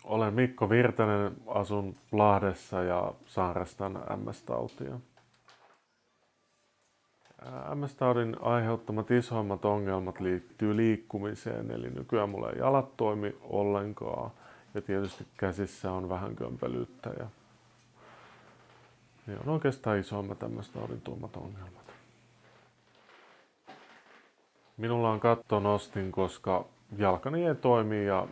Olen Mikko Virtanen, asun Lahdessa ja sairastan MS-tautia. MS-taudin aiheuttamat isoimmat ongelmat liittyy liikkumiseen, eli nykyään mulla ei jalat toimi ollenkaan ja tietysti käsissä on vähän kömpelyyttä ja ne on oikeastaan isoimmat MS-taudin tuomat ongelmat. Minulla on kattonostin, koska jalkani ei toimi ja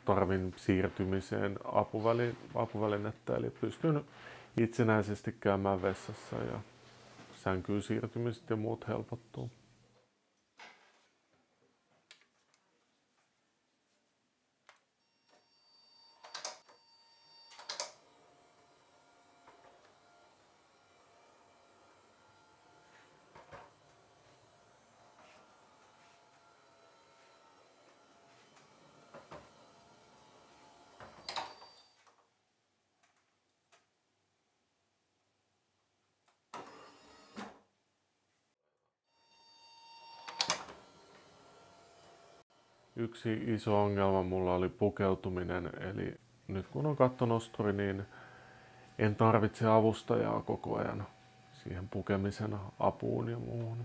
tarvin siirtymiseen apuvälinettä, eli pystyn itsenäisesti käymään vessassa ja sänkyyn siirtymiset ja muut helpottuu. Yksi iso ongelma mulla oli pukeutuminen, eli nyt kun on kattonosturi, niin en tarvitse avustajaa koko ajan siihen pukemisen apuun ja muuhun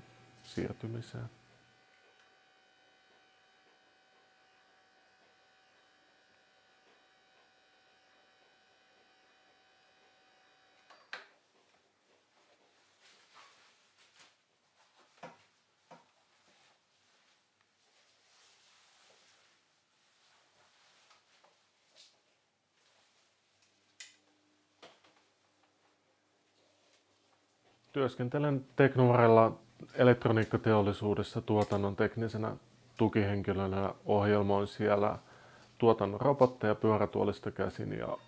siirtymiseen. Työskentelen Teknovarella elektroniikkateollisuudessa tuotannon teknisenä tukihenkilönä. Ohjelmoin siellä tuotannon robotteja pyörätuolista käsin ja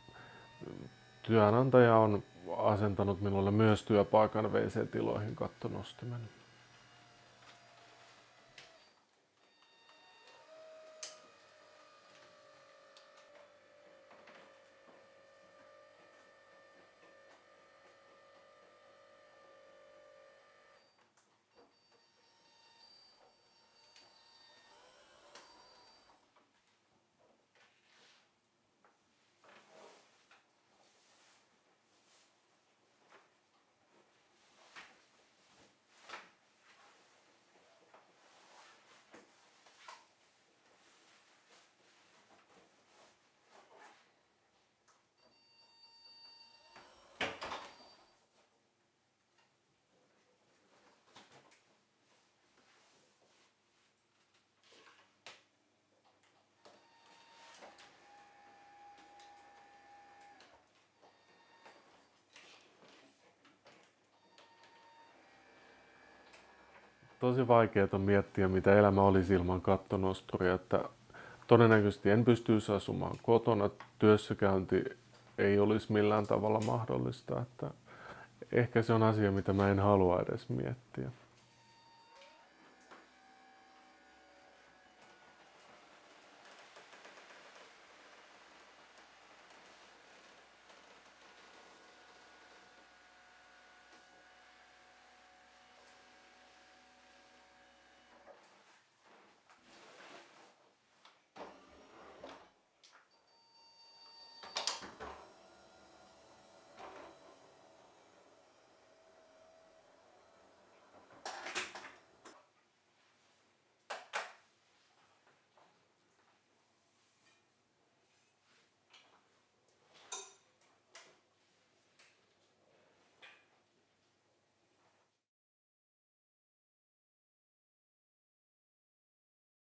työnantaja on asentanut minulle myös työpaikan WC-tiloihin kattonostimen. Tosi vaikeaa on miettiä, mitä elämä olisi ilman kattonosturia, että todennäköisesti en pystyisi asumaan kotona, työssäkäynti ei olisi millään tavalla mahdollista, että ehkä se on asia, mitä mä en halua edes miettiä.